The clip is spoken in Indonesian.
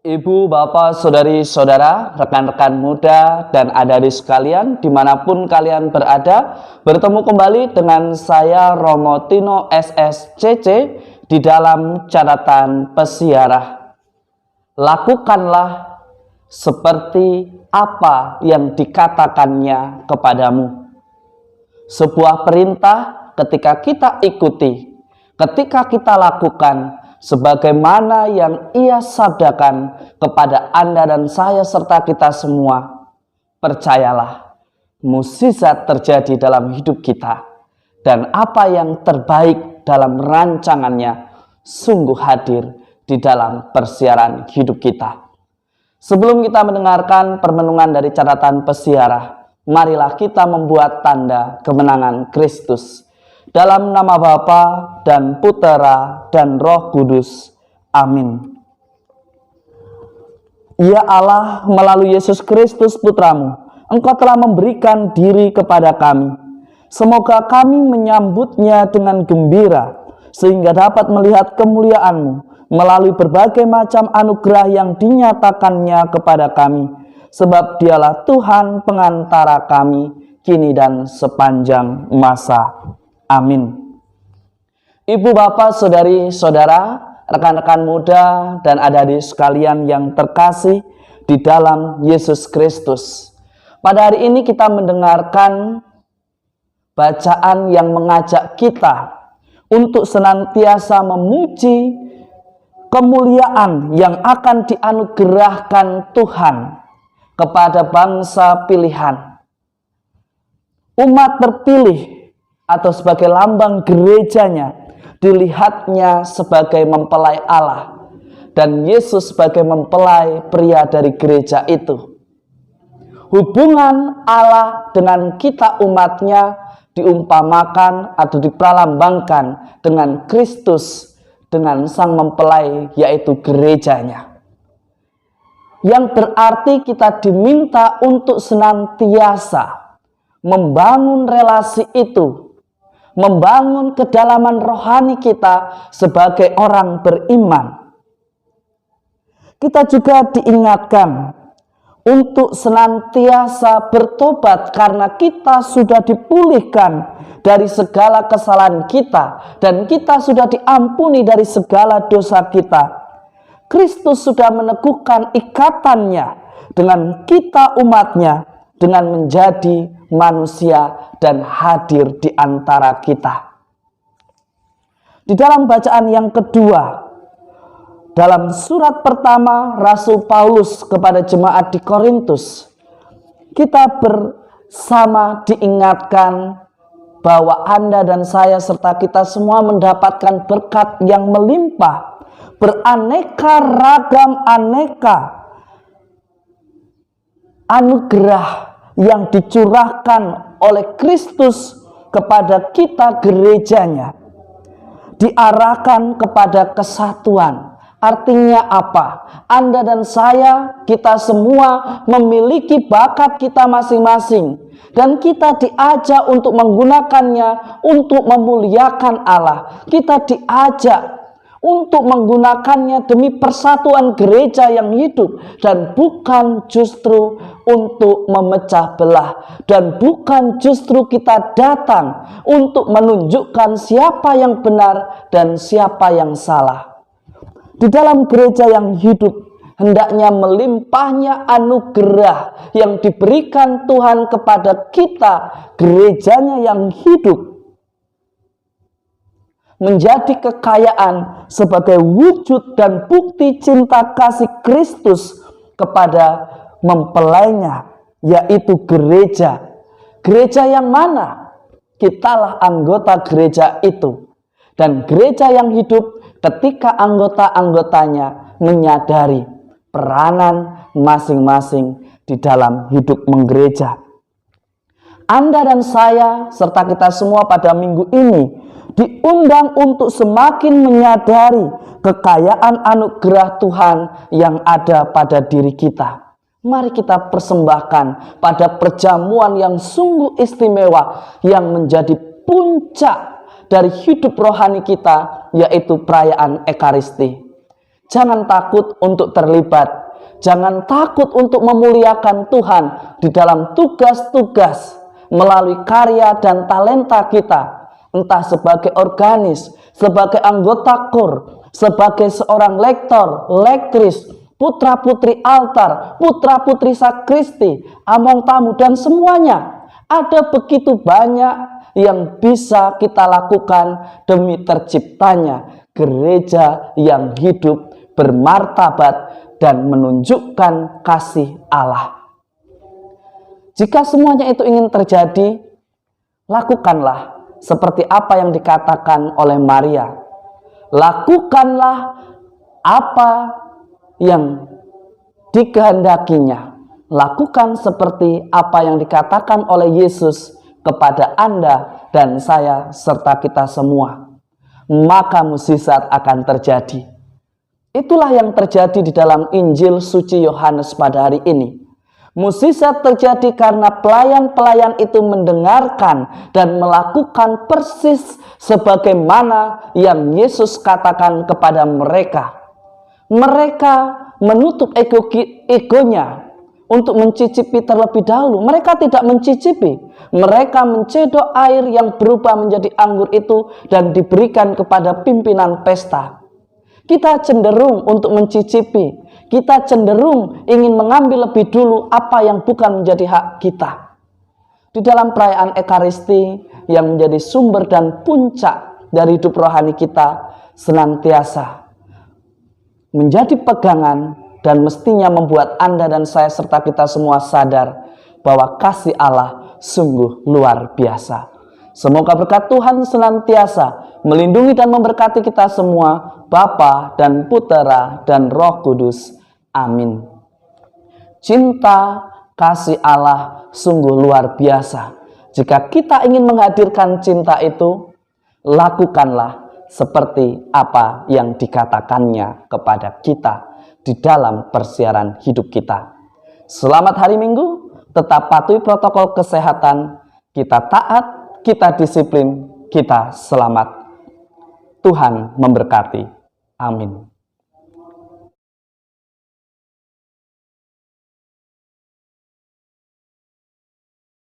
Ibu, bapak, saudari, saudara, rekan-rekan muda, dan adik-adik sekalian, dimanapun kalian berada, bertemu kembali dengan saya Romo Tino SSCC di dalam catatan pesiarah. Lakukanlah seperti apa yang dikatakannya kepadamu. Sebuah perintah ketika kita ikuti, ketika kita lakukan, sebagaimana yang Ia sabdakan kepada Anda dan saya serta kita semua, percayalah, mukjizat terjadi dalam hidup kita, dan apa yang terbaik dalam rancangannya sungguh hadir di dalam persiaran hidup kita. Sebelum kita mendengarkan permenungan dari catatan pesiarah, marilah kita membuat tanda kemenangan Kristus. Dalam nama Bapa dan Putera dan Roh Kudus. Amin. Ya Allah, melalui Yesus Kristus Putramu, Engkau telah memberikan diri kepada kami. Semoga kami menyambutnya dengan gembira, sehingga dapat melihat kemuliaan-Mu melalui berbagai macam anugerah yang dinyatakannya kepada kami. Sebab Dialah Tuhan pengantara kami, kini dan sepanjang masa. Amin. Ibu, bapak, saudari, saudara, rekan-rekan muda, dan adik-adik sekalian yang terkasih di dalam Yesus Kristus. Pada hari ini kita mendengarkan bacaan yang mengajak kita untuk senantiasa memuji kemuliaan yang akan dianugerahkan Tuhan kepada bangsa pilihan. Umat terpilih atau sebagai lambang gerejanya, dilihatnya sebagai mempelai Allah, dan Yesus sebagai mempelai pria dari gereja itu. Hubungan Allah dengan kita umatnya diumpamakan atau dipralambangkan dengan Kristus, dengan sang mempelai yaitu gerejanya. Yang berarti kita diminta untuk senantiasa membangun relasi itu, membangun kedalaman rohani kita sebagai orang beriman. Kita juga diingatkan untuk senantiasa bertobat karena kita sudah dipulihkan dari segala kesalahan kita dan kita sudah diampuni dari segala dosa kita. Kristus sudah meneguhkan ikatannya dengan kita umatnya dengan menjadi manusia dan hadir di antara kita. Di dalam bacaan yang kedua, dalam surat pertama Rasul Paulus kepada jemaat di Korintus, kita bersama diingatkan bahwa Anda dan saya serta kita semua mendapatkan berkat yang melimpah, beraneka ragam anugerah yang dicurahkan oleh Kristus kepada kita gerejanya, diarahkan kepada kesatuan. Artinya apa? Anda dan saya, kita semua memiliki bakat kita masing-masing, dan kita diajak untuk menggunakannya untuk memuliakan Allah. Kita diajak untuk menggunakannya demi persatuan gereja yang hidup, dan bukan justru untuk memecah belah, dan bukan justru kita datang untuk menunjukkan siapa yang benar dan siapa yang salah. Di dalam gereja yang hidup, hendaknya melimpahnya anugerah yang diberikan Tuhan kepada kita, gerejanya yang hidup, menjadi kekayaan sebagai wujud dan bukti cinta kasih Kristus kepada mempelainya, yaitu gereja. Gereja yang mana? Kitalah anggota gereja itu. Dan gereja yang hidup ketika anggota-anggotanya menyadari peranan masing-masing di dalam hidup menggereja. Anda dan saya serta kita semua pada minggu ini diundang untuk semakin menyadari kekayaan anugerah Tuhan yang ada pada diri kita. Mari kita persembahkan pada perjamuan yang sungguh istimewa yang menjadi puncak dari hidup rohani kita, yaitu perayaan Ekaristi. Jangan takut untuk terlibat. Jangan takut untuk memuliakan Tuhan di dalam tugas-tugas melalui karya dan talenta kita. Entah sebagai organis, sebagai anggota KOR, sebagai seorang lektor, lektris, putra-putri altar, putra-putri sakristi, among tamu, dan semuanya. Ada begitu banyak yang bisa kita lakukan demi terciptanya gereja yang hidup, bermartabat, dan menunjukkan kasih Allah. Jika semuanya itu ingin terjadi, lakukanlah seperti apa yang dikatakan oleh Maria. Lakukanlah apa yang dikehendakinya. Lakukan seperti apa yang dikatakan oleh Yesus kepada Anda dan saya serta kita semua. Maka mukjizat akan terjadi. Itulah yang terjadi di dalam Injil suci Yohanes pada hari ini. Mukjizat terjadi karena pelayan-pelayan itu mendengarkan dan melakukan persis sebagaimana yang Yesus katakan kepada mereka. Mereka menutup egonya untuk mencicipi terlebih dahulu. Mereka tidak mencicipi. Mereka mencedok air yang berubah menjadi anggur itu dan diberikan kepada pimpinan pesta. Kita cenderung untuk mencicipi. Kita cenderung ingin mengambil lebih dulu apa yang bukan menjadi hak kita. Di dalam perayaan Ekaristi yang menjadi sumber dan puncak dari hidup rohani kita senantiasa menjadi pegangan dan mestinya membuat Anda dan saya serta kita semua sadar bahwa kasih Allah sungguh luar biasa. Semoga berkat Tuhan senantiasa melindungi dan memberkati kita semua, Bapa dan Putera dan Roh Kudus. Amin. Cinta kasih Allah sungguh luar biasa. Jika kita ingin menghadirkan cinta itu, lakukanlah seperti apa yang dikatakannya kepada kita di dalam persiaran hidup kita. Selamat hari Minggu, tetap patuhi protokol kesehatan, kita taat, kita disiplin, kita selamat. Tuhan memberkati. Amin.